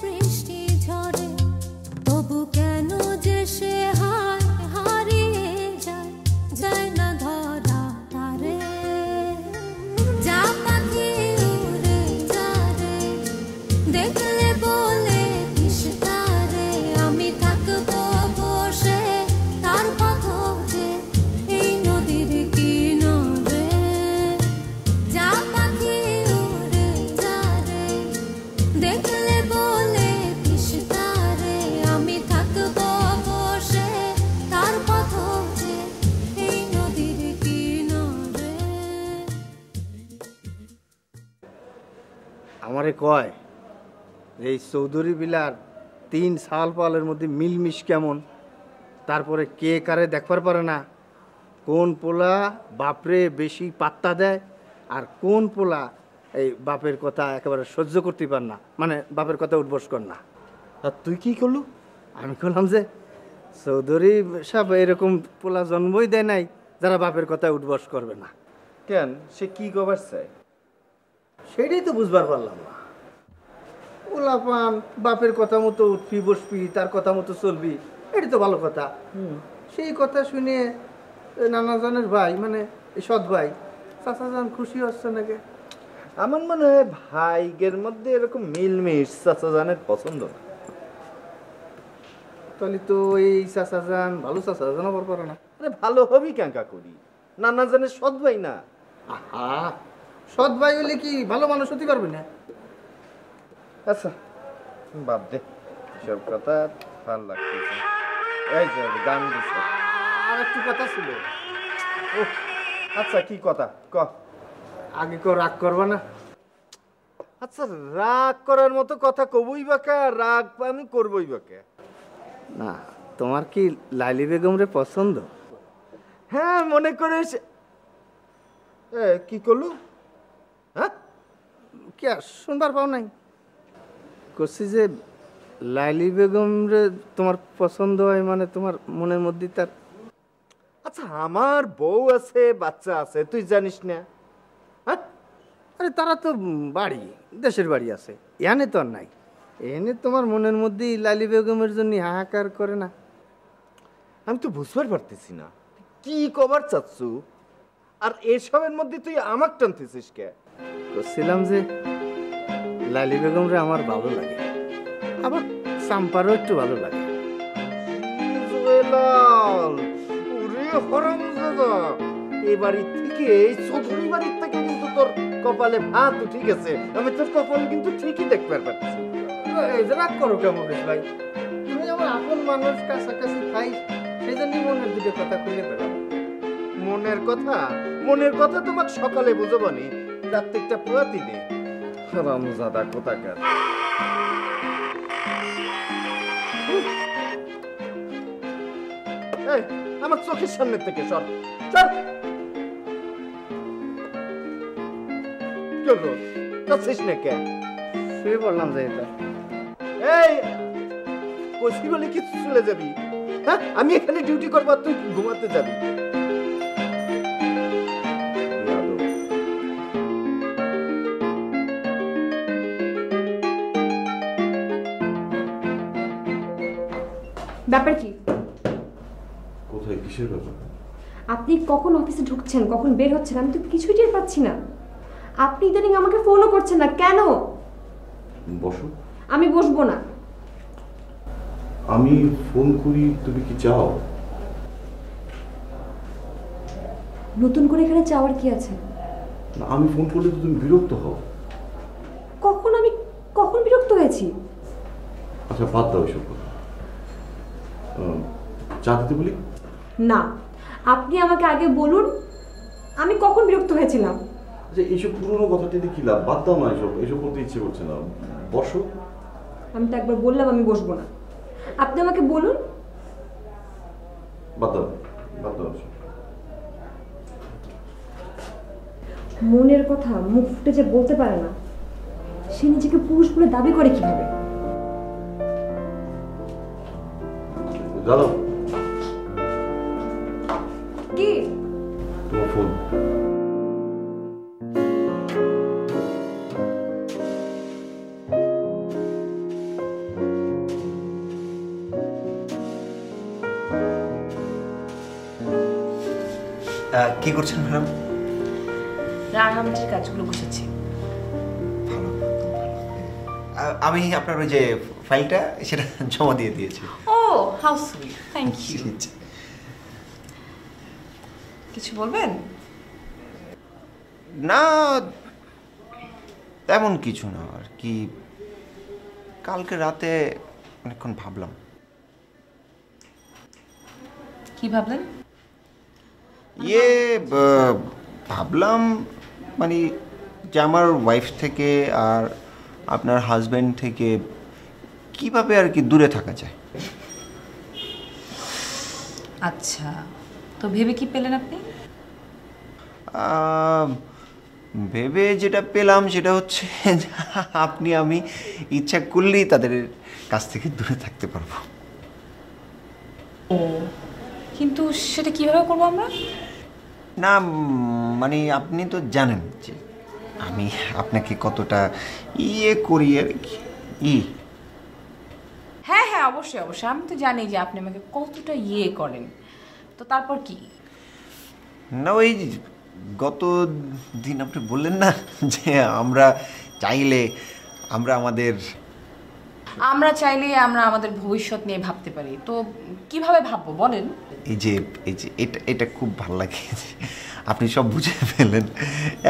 বৃষ্টি ঝরে তবু কেন যে সে হায় হারিয়ে যায় যায় না ধরা তারে যা পাখি উড়ে যা রে দেখলে বলে কিস তারে আমি থাকবো বসে তার পথ যে এই নদীর কিনারে যা পাখি উড়ে যা রে দেখলে বলে কিস তারে আমি থাকবো বসে তার পথ যে এই নদীর কিনারে। আমারে কয় এই চৌধুরী বিলার 3 সাল পালের মধ্যে মিলমিশ কেমন, তারপরে কে কারে দেখবার পারে না, কোন পোলা বাপরে বেশি পাত্তা দেয় আর কোন পোলা এই বাপের কথা একেবারে সহ্য করতে পার না, মানে বাপের কথা উঠবস কর না। আর তুই কি করলু? আমি বললাম যে চৌধুরী সব এরকম পোলা জন্মই দেয় নাই যারা বাপের কথা উঠবস করবে না। কেন, সে কি কবার চায়? সেটাই তো বুঝবার পারলাম না। ওলাপান বাপের কথা মতো উঠবি বসবি, তার কথা মতো চলবি, এটি তো ভালো কথা। সেই কথা শুনে নানাজনের ভাই, মানে এই সৎ ভাই চাচাজান খুশি হচ্ছে নাকি? আমার মনে হয় ভাইগের মধ্যে এরকম মিলমিশ চাচাজানের পছন্দ না। তাহলে তো এই চাচাজান ভালো চাচাজান আবার পারে না। আরে ভালো হবি কেঙ্কা করি, নানাজানের সৎ ভাই না। আহা, সৎ ভাই হলে কি ভালো মানুষ হতে পারবে না? আচ্ছা বাদ দে সব কথা, ভালো লাগতেছে। এই যে গান দিছে, আর একটু কথা ছিল। ও আচ্ছা, কি কথা ক। আগে কেউ রাগ করবা না? আচ্ছা, রাগ করার মতো কথা কবই বাকা, রাগ আমি করবই বাকা। না, তোমার কি লাইলি বেগম রে পছন্দ? হ্যাঁ, মনে করিস। কি করলু? হ্যাঁ, কি আর শুনবার পাও নাই? করছি যে লাইলি বেগম রে তোমার পছন্দ হয়, মানে তোমার মনের মধ্যে তার। আচ্ছা, আমার বউ আছে, বাচ্চা আছে, তুই জানিস না? হ্যাঁ, আরে তারা তো বাড়ি, দেশের বাড়ি আছে, এখানে তো আর নাই। এনে তোমার মনের মধ্যে লাইলি বেগমের জন্য হাহাকার করে না? আমি তো বুঝবার পারতেছি না কি কবার চাচ্ছু, আর এসবের মধ্যে তুই আমাক টানতেছিস কে? বলছিলাম যে লাইলি বেগম রে আমার ভালো লাগে, আবার চাম্পারও একটু ভালো লাগে। এই বাড়ির থেকে, এই চৌধুরী বাড়ির থেকে কিন্তু তোর কপালে ভাত ঠিক আছে, আমি তোর কপালে কিন্তু ঠিকই দেখতে পারছি। এই যে রাগ করো কেমন ভাই, তুমি আমার আপন মানুষ, কাছাকাছি খাই, সেই জন্যই মনের দুটো কথা খুলে পেলাম। মনের কথা, মনের কথা তোমাকে সকালে বুঝবানি, রাত্রিটা পুরাতি দে রামজাদা কোথাকার। এই, আমার চোখের সামনে থেকে সর সর। চলো, যাচ্ছিস না কে? শুয়ে পড়লাম যে এটা। এই কইছি বলে কি চলে যাবি? হ্যাঁ, আমি এখানে ডিউটি করবো আর তুই ঘুমাতে যাবি? ব্যাপার কি? কোথায়, কিসের ব্যাপার? আপনি কখন অফিসে ঢুকছেন, কখন বের হচ্ছেন, আমি তো কিছুই টের পাচ্ছি না। আপনি ইদানিং আমাকে ফোনও করছেন না কেন? বসো। আমি বসবো না। আমি ফোন করি, তুমি কি চাও? নতুন করে এখানে চাওয়ার কি আছে? না, আমি ফোন করলে তো তুমি বিরক্ত হও। কখন বিরক্ত হয়েছি? আচ্ছা বাদ দাও এসব কথা। চা দিতে বলি? না, আপনি আমাকে আগে বলুন আমি কখন বিরক্ত হয়েছিলাম। আচ্ছা, এইসব পুরোনো কথাটি কি লাভ, বাদ দাও না, এসব করতে ইচ্ছে করছে না, বসো। আমি তো একবার বললাম আমি বসবো না, আপনি আমাকে বলুন। বাদ দাও, বাদ দাও। মনের কথা মুখ ফুটে যে বলতে পারে না, সে নিজেকে পুরুষ বলে দাবি করে কিভাবে? দাদা, কি? তোমার ফোন। কি করছেন ম্যাডাম? রাঙামাটির কাজগুলো গুছাচ্ছি। ভালো, ভালো। আমি আপনার ওই যে ফাইলটা সেটা জমা দিয়ে দিয়েছি। ও হাউ সুইট, থ্যাংক ইউ। কিছু বলবেন? না তেমন কিছু না আর কি। কালকে রাতে অনেকক্ষণ ভাবলাম। কি ভাবলেন? ভাবলাম মানে যে আমার ওয়াইফ থেকে আর আপনার হাজবেন্ড থেকে কিভাবে আর কি দূরে থাকা যায়। আচ্ছা, তো ভেবে কি পেলেন আপনি? ভেবে যেটা পেলাম সেটা হচ্ছে আপনি আমি ইচ্ছা করলেই তাদের কাছ থেকে দূরে থাকতে পারবো। ও, কিন্তু সেটা কিভাবে করবো আমরা? না মানে আপনি তো জানেন যে আমি আপনাকে কতটা করি আর কি। হ্যাঁ হ্যাঁ, অবশ্যই অবশ্যই, আমি তো জানি যে আপনি আমাকে কতটা করেন। তো তারপর কি? না ওই গত দিন আপনি বললেন না যে আমরা চাইলে আমরা আমাদের ভবিষ্যৎ নিয়ে ভাবতে পারি। তো কিভাবে ভাববো বলেন? এই যে এটা খুব ভালো লাগে, আপনি সব বুঝে ফেললেন।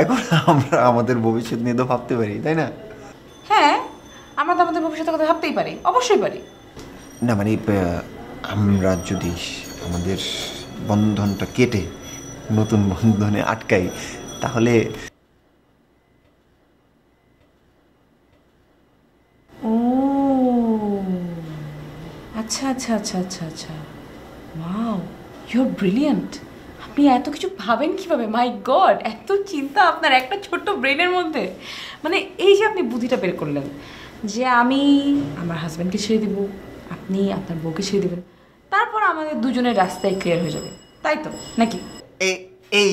এখন আমরা আমাদের ভবিষ্যৎ নিয়ে তো ভাবতে পারি, তাই না? হ্যাঁ, আমরা তো আমাদের ভবিষ্যতের কথা ভাবতেই পারি, অবশ্যই পারি। না মানে আমরা যদি আমাদের বন্ধনটা কেটে নতুন বন্ধনে আটকাই তাহলে। ও আচ্ছা আচ্ছা আচ্ছা আচ্ছা আচ্ছা, ওয়াও, ইউ আর ব্রিলিয়ান্ট। আপনি এত কিছু ভাবেন কিভাবে? মাই গড, এত চিন্তা আপনার একটা ছোট্ট ব্রেনের মধ্যে। মানে এই যে আপনি বুদ্ধিটা বের করলেন যে আমি আমার হাজব্যান্ডকে ছেড়ে দিব, আপনি আপনার বউকে ছেড়ে দেবেন, তারপর আমাদের দুজনের রাস্তায় ক্লিয়ার হয়ে যাবে, তাই তো নাকি? এই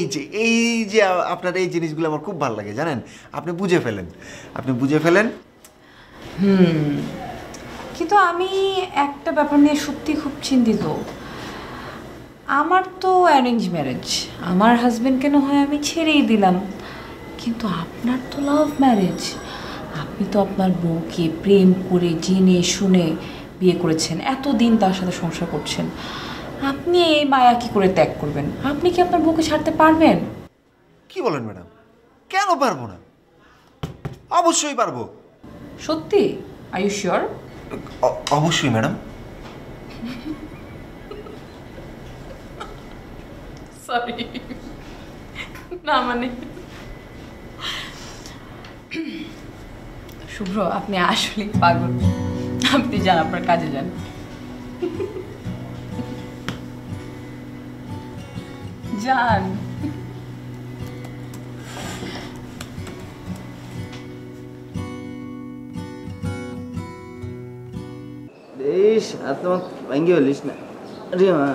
যে আপনার এই জিনিসগুলো আমার খুব ভালো লাগে, জানেন? আপনি বুঝে ফেলেন। কিন্তু আমি একটা ব্যাপার নিয়ে সত্যি খুব চিন্তিত। আমার তো অ্যারেঞ্জ ম্যারেজ, আমার হাজবেন্ডকে না হয় আমি ছেড়েই দিলাম, কিন্তু আপনার তো লাভ ম্যারেজ। আপনি তো আপনার বউকে প্রেম করে জেনে শুনে বিয়ে করেছেন, এতদিন তার সাথে সংসার করছেন। আপনি এই মায়া কি করে ত্যাগ করবেন? আপনি কি আপনার বউকে ছাড়তে পারবেন? কি বলেন ম্যাডাম? কেন পারবো না? অবশ্যই পারবো। সত্যি? Are you sure? অবশ্যই ম্যাডাম। সরি, না মানে শুভ্র, আপনি আসলে পাগল। আপনি যান, আপনার কাজে যান। যান। আর তোমার ভাঙ্গি হলিস না রে মা।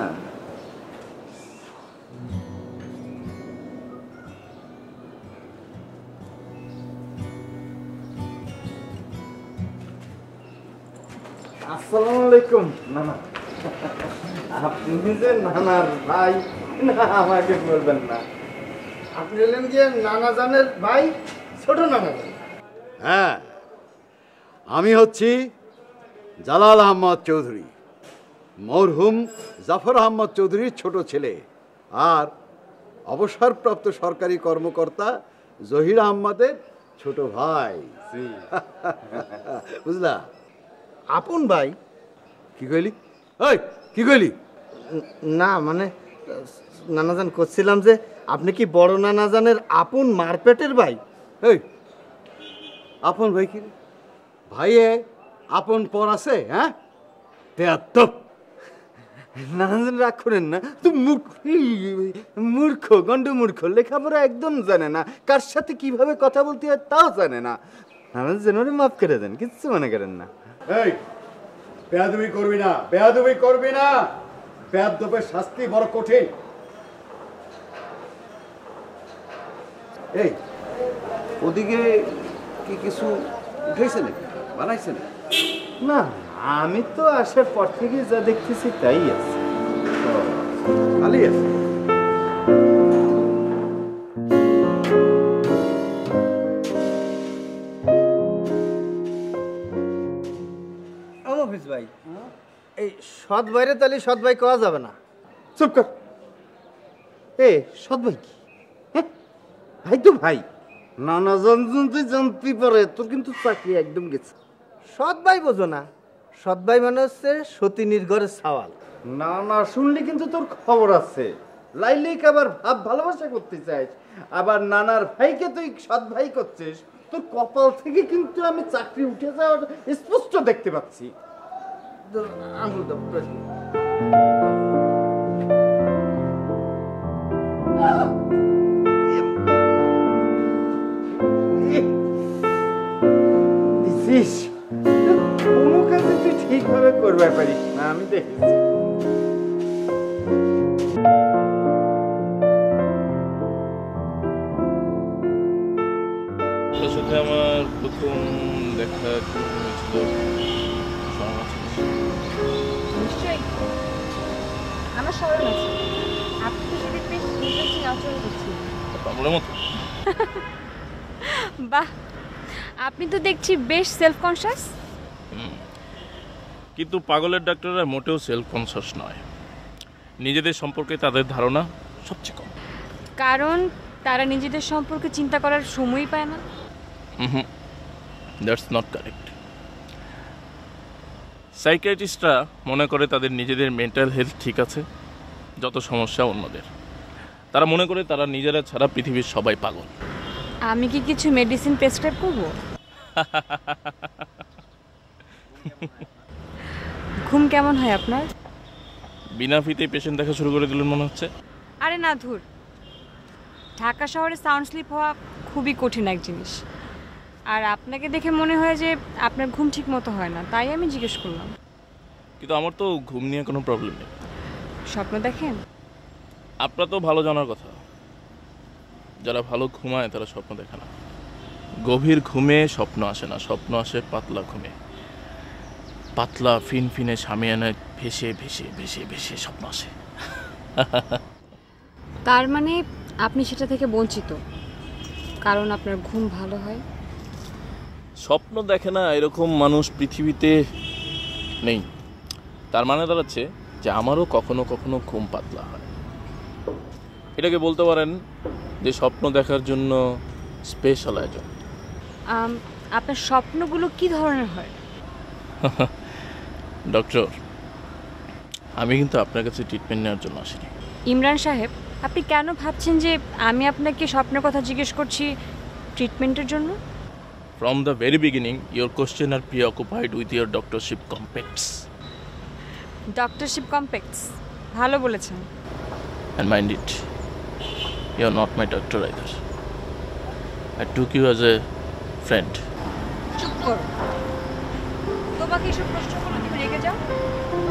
আসসালামু আলাইকুম নানা। আপনি যে নানার ভাই, না আমাকে বলবেন না। আপনি হলেন যে নানা জানের ভাই, ছোট নানা। হ্যাঁ, আমি হচ্ছি জালাল আহমদ চৌধুরী, মরহুম জাফর আহমদ চৌধুরীর ছোট ছেলে, আর অবসরপ্রাপ্ত সরকারি কর্মকর্তা জহির আহমদের ছোট ভাই। বুঝলা? আপন ভাই? কি কইলি? ওই কি কইলি? না মানে নানাজান করছিলাম যে আপনি কি বড় নানাজানের আপন মারপেটের ভাই? এই আপন ভাই কি? ভাইয়ে আপন পর আছে? হ্যাঁ, নানাজান রাগ করেন না তো। মূর্খ, গন্ড মূর্খ, লেখাপড়া একদম জানে না, কার সাথে কিভাবে কথা বলতে হয় তাও জানে না। নানাজান ওরে মাফ করে দেন, কিচ্ছু মনে করেন না। এই বেয়াদবি করবি না, বেয়াদবের শাস্তি বড় কঠিন। এই ওদিকে কি কিছু উঠেছে নাকি, বানাইছে না? না, আমি তো আসার পর থেকে যা দেখতেছি তাই আছে। খালি আছে? মফিজ ভাই, এই সৎ ভাইরে তাহলে সৎ ভাই কওয়া যাবে না। চুপ কর। এ সৎ ভাই কি? হ্যাঁ? ভাই তো ভাই, নানা জানতে পারে তোর কিন্তু চাকরি একদম গেছে। সৎ ভাই বোঝো না, সৎ ভাই মানে হচ্ছে সতীনীর ঘরের সাওয়াল। না না, শুনলি কিন্তু তোর খবর আছে। লাইলিক আবার ভাব ভালোবাসা করতে চাইস, আবার নানার ভাইকে তুই সৎ ভাই করছিস। তোর কপাল থেকে কিন্তু আমি চাকরি উঠে যাওয়ার স্পষ্ট দেখতে পাচ্ছি। আঙুল দাও, press করো। দিছিস কোনো কাজে তুই ঠিকভাবে করতে পারিস না, আমি দেখেছি। তোর সাথে আমার প্রথম দেখা হয়েছিল নিশ্চয়ই আমার স্মরণ আছে। আপনি সেদিন বেশ ইন্টারেস্টিং আচরণ করছিলেন। পাগলের মতো। বাহ, আপনি তো দেখছি বেশ সেলফ কনসিয়াস। কিন্তু পাগলের ডাক্তাররা মোটেও সেলফ কনসাস নয়। নিজেদের সম্পর্কে তাদের ধারণা সবচেয়ে কম। কারণ তারা নিজেদের সম্পর্কে চিন্তা করার সময়ই পায় না। That's not correct. সাইকিয়াট্রিস্টরা মনে করে তাদের নিজেদের মেন্টাল হেলথ ঠিক আছে, যত সমস্যা অন্যদের। তারা মনে করে তারা নিজেরা ছাড়া পৃথিবীর সবাই পাগল। আমি কি কিছু মেডিসিন প্রেসক্রাইব করব? ঘুম কেমন হয় আপনার? বিনা ফিতে পেশেন্ট দেখা শুরু করে দিলেন মনে হচ্ছে। আরে না ধুর, ঢাকা শহরে সাউন্ড স্লিপ হওয়া খুবই কঠিন এক জিনিস। আর আপনাকে দেখে মনে হয় যে আপনার ঘুম ঠিক মতো হয় না, তাই আমি জিজ্ঞেস করলাম। কিন্তু আমার তো ঘুম নিয়ে কোনো প্রবলেম নেই। স্বপ্ন দেখেন? আপনার তো ভালো জানার কথা, যারা ভালো ঘুমায় তারা স্বপ্ন দেখে না। গভীর ঘুমে স্বপ্ন আসে না, স্বপ্ন আসে পাতলা ঘুমে। পাতলা ফিনফিনে সামিয়ানে ভেসে ভেসে ভেসে ভেসে স্বপ্ন আসে। তার মানে আপনি সেটা থেকে বঞ্চিত, কারণ আপনার ঘুম ভালো হয়। স্বপ্ন দেখে না এরকম মানুষ পৃথিবীতে নেই। তার মানে দাঁড়াচ্ছে যে আমারও কখনো কখনো ঘুম পাতলা হয়। এটাকে বলতে পারেন যে স্বপ্ন দেখার জন্য স্পেশাল আয়োজন। আপনার স্বপ্নগুলো কি ধরনের হয়? ডক্টর, আমি কিন্তু আপনার কাছে ট্রিটমেন্ট নেওয়ার জন্য আসিনি। ইমরান সাহেব, আপনি কেন ভাবছেন যে আমি আপনাকে স্বপ্নের কথা জিজ্ঞেস করছি ট্রিটমেন্টের জন্য? From the very beginning, your question are preoccupied with your doctorship complex. Doctorship complex, ভালো বলেছেন। And mind it, you are not my doctor either. I took you as a friend. চুপ করো। তোমাকে এসব প্রশ্ন করলে তুমি রেগে যাও,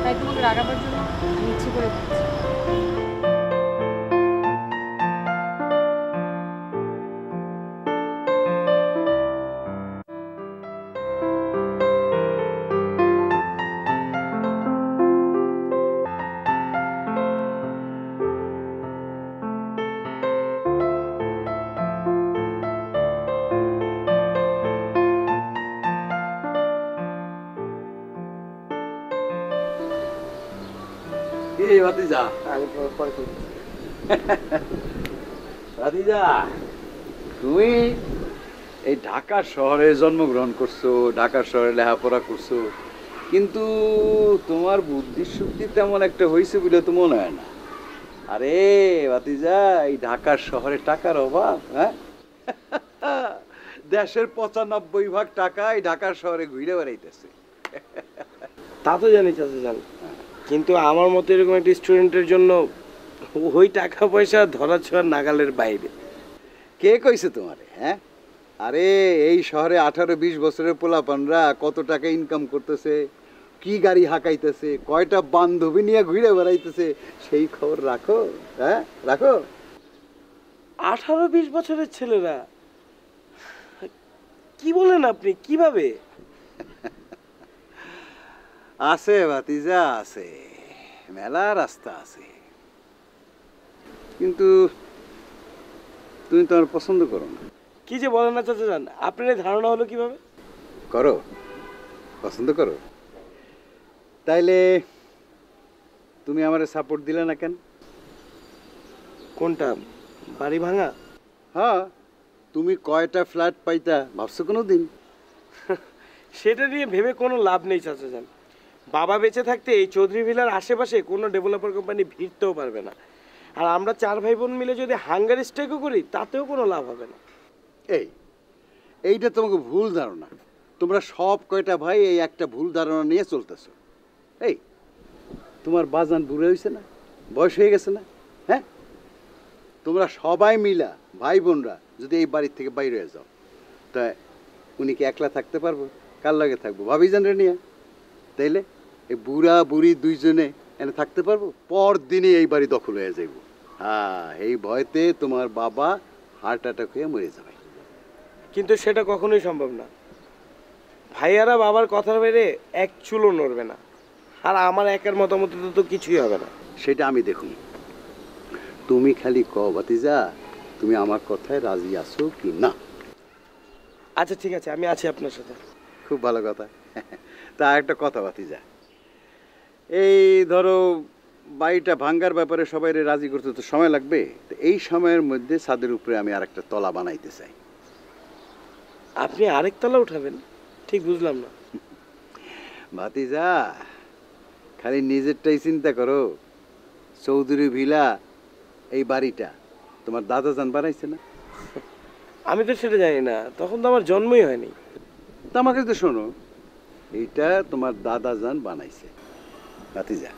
তাই তোমাকে রাগাবার জন্য আমি ইচ্ছে করে বলছি। তুমি এই ঢাকা শহরে জন্মগ্রহণ করছো, ঢাকা শহরে লেখাপড়া করছো, কিন্তু তোমার বুদ্ধির শক্তি তেমন একটা হয়েছে বলে তো মনে হয় না। আরে ভাতিজা, এই ঢাকার শহরে টাকার অভাব। হ্যাঁ, দেশের 95% টাকা এই ঢাকার শহরে ঘুরে বেড়াইতেছে। তা তো জানি চাচা জান, কিন্তু আমার মতো এরকম একটা স্টুডেন্টের জন্য ওই টাকা পয়সা ধরা ছোঁয়ার নাগালের বাইরে। কে কইছে তোমারে? হ্যাঁ, আরে এই শহরে 18-20 বছরের পোলাপানরা কত টাকা ইনকাম করতেছে, কি গাড়ি হাঁকাইতেছে, কয়টা বান্ধবী নিয়ে ঘুরে বেড়াইতেছে, সেই খবর রাখো? হ্যাঁ, রাখো। 18-20 বছরের ছেলেরা? কি বলেন আপনি? কিভাবে? আছে ভাতিজা, আছে, মেলা রাস্তা আছে, কিন্তু তুমি তোমার পছন্দ করো না। কি যে বলেন না চাচা জান, আপনার ধারণা হলো কিভাবে? করো, পছন্দ করো। তাইলে তুমি আমারে সাপোর্ট দিলে না কেন? কোনটা? বাড়ি ভাঙা? হ্যাঁ, তুমি কয়টা ফ্ল্যাট পাইতা ভাবছো কোনো দিন? সেটা নিয়ে ভেবে কোনো লাভ নেই চাচা যান। বাবা বেঁচে থাকতে এই চৌধুরী ভিলার আশেপাশে কোনো ডেভেলপার কোম্পানি ভিড়তেও পারবে না। আর আমরা 4 ভাই বোন মিলে যদি হাঙ্গার স্ট্রাইকও করি তাতেও কোনো লাভ হবে না। এইটা তোমাকে ভুল ধারণা। তোমরা সব কয়টা ভাই এই একটা ভুল ধারণা নিয়ে চলতেছো। এই তোমার বাজান বুড়ো হয়েছে না, বয়স হয়ে গেছে না? হ্যাঁ, তোমরা সবাই মিলা ভাই বোনরা যদি এই বাড়ির থেকে বাইরে হয়ে যাও, তা উনি কি একলা থাকতে পারবো? কার লাগে থাকবো? ভাবি জানরে নিয়ে। তাইলে এই বুড়া বুড়ি দুইজনে এনে থাকতে পারবো? পর দিনে এই বাড়ি দখল হয়ে যাইব। হ্যাঁ, এই ভয়তে তোমার বাবা হার্ট অ্যাটাক হয়ে মরে যাবে। কিন্তু সেটা কখনোই সম্ভব না। ভাইয়ারা বাবার কথার বাইরে এক চুলও নড়বে না। আর আমার একার মতামত তো কিছুই হবে না। সেটা আমি দেখুন। তুমি খালি ক ভাতিজা, তুমি আমার কথায় রাজি আছো কি না? আচ্ছা ঠিক আছে, আমি আছি আপনার সাথে। খুব ভালো কথা। তা একটা কথা ভাতিজা, এই ধরো বাড়িটা ভাঙ্গার ব্যাপারে সবাই রাজি করতে তো সময় লাগবে। তো এই সময়ের মধ্যে ছাদের উপরে আমি আর একটা তলা বানাইতে চাই। আপনি আরেক তলা উঠাবেন? ঠিক বুঝলাম না। ভাতিজা, খালি নিজেরটাই চিন্তা করো। চৌধুরী ভিলা এই বাড়িটা তোমার দাদাজান বানাইছে না? আমি তো সেটা জানি না, তখন তো আমার জন্মই হয়নি। তা আমাকে তো শোনো, এইটা তোমার দাদাজান বানাইছে। ভাতিজা,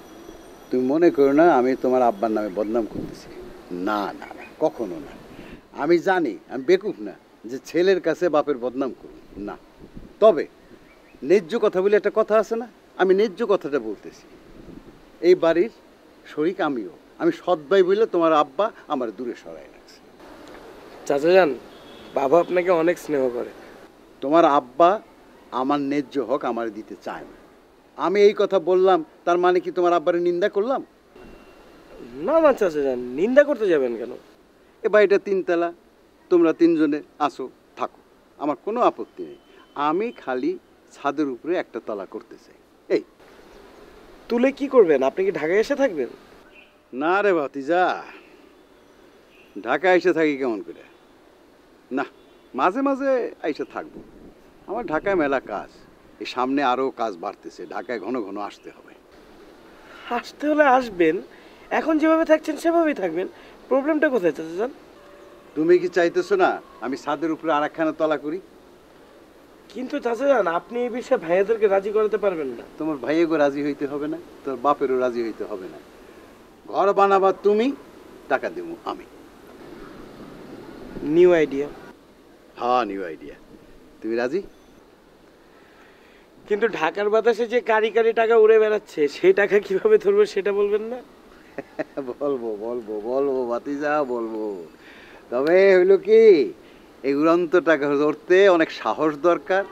তুমি মনে করো না আমি তোমার আব্বার নামে বদনাম করতেছি। না না না, কখনো না। আমি জানি আমি বেকুফ না যে ছেলের কাছে বাপের বদনাম করব না। তবে ন্যায্য কথা বলে একটা কথা আছে না, আমি ন্যায্য কথাটা বলতেছি। এই বাড়ির শরিক আমিও। আমি সৎ ভাই বলে তোমার আব্বা আমার দূরে সরাই রাখছে। চাচা যান, বাবা আপনাকে অনেক স্নেহ করে। তোমার আব্বা আমার ন্যায্য হক আমার দিতে চায় না। আমি এই কথা বললাম, তার মানে কি তোমার আব্বারে নিন্দা করলাম? না না চাচা যান, নিন্দা করতে যাবেন কেন? এ বাড়িটা 3 তলা, তোমরা 3 জনে আসো থাকো, আমার কোনো আপত্তি নেই। আমি খালি ছাদের উপরে একটা তলা করতে চাই। এই তুলে কি করবেন? আপনি কি ঢাকায় এসে থাকবেন? না রে ভাতিজা, ঢাকা এসে থাকি কেমন করে? না, মাঝে মাঝে এসে থাকবো। আমার ঢাকায় মেলা কাজ, এই সামনে আরও কাজ বাড়তেছে, ঢাকায় ঘন ঘন আসতে হবে। আসতে হলে আসবেন, এখন যেভাবে থাকছেন সেভাবেই থাকবেন। প্রবলেমটা কোথায় চাচা যান? তুমি কি চাইতেছো না আমি ছাদের উপরে আর একখানা তলা করি? কিন্তু চাচা যান, আপনি এই বিষয়ে ভাইয়াদেরকে রাজি করাতে পারবেন না। তোমার ভাইয়েগো রাজি হইতে হবে না, তোর বাপেরও রাজি হইতে হবে না। ঘর বানাবা তুমি, টাকা দেব আমি। New idea. হ্যাঁ, নিউ আইডিয়া। তুমি রাজি? কিন্তু ঢাকার বাতাসে যে কারি কারি টাকা উড়ে বেড়াচ্ছে, সেই টাকা কিভাবে ধরবো সেটা বলবেন না? বলবো বলবো বলবো ভাতিজা, বলবো। তবে হইলো কি, এই উড়ন্ত টাকা ধরতে অনেক সাহস দরকার,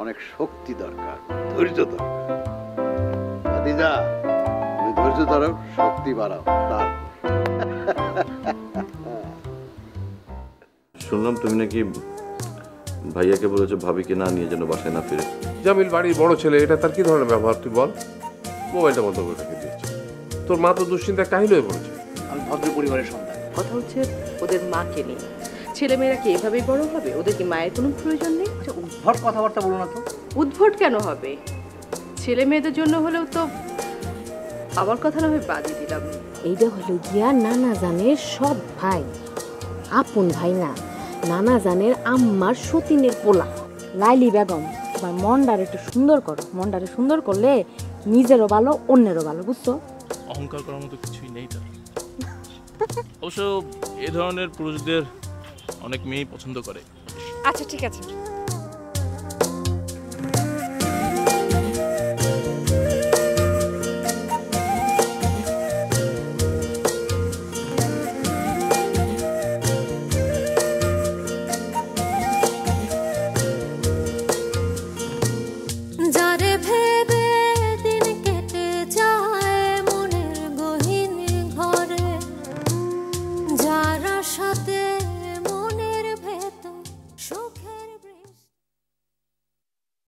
অনেক শক্তি দরকার, ধৈর্য দরকার। ভাতিজা, তুমি ধৈর্য ধরো, শক্তি বাড়াও। তার শুনলাম তুমি নাকি ভাইয়াকে বলেছো ভাবিকে না নিয়ে যেন বাসায় না ফিরে। জামিল বাড়ির বড় ছেলে, এটা তার কি ধরনের ব্যবহার তুই বল? মোবাইলটা বন্ধ করে রেখে দিয়েছে। তোর মা তো দুশ্চিন্তায় কাহিল হয়ে পড়েছে। আমি ভদ্র পরিবারের সন্তান। কথা হচ্ছে ওদের মাকে নিয়ে। ছেলেমেয়েরা কি এভাবেই বড় হবে? ওদের কি মায়ের কোনো প্রয়োজন নেই? উদ্ভট কথাবার্তা বলো না তো। উদ্ভট কেন হবে? ছেলে মেয়েদের জন্য হলেও তো আমার কথা না হয় বাদই দিলাম। এইটা হলো গিয়া নানা জানের সৎ ভাই, আপন ভাই না। নানা জানের আম্মার সতীনের পোলা লাইলি বেগম। তোমার মনটারে একটু সুন্দর করো। মনটারে সুন্দর করলে নিজেরও ভালো, অন্যেরও ভালো, বুঝছো? অহংকার করার মতো কিছুই নেই তার। অবশ্য এ ধরনের পুরুষদের অনেক মেয়েই পছন্দ করে। আচ্ছা ঠিক আছে,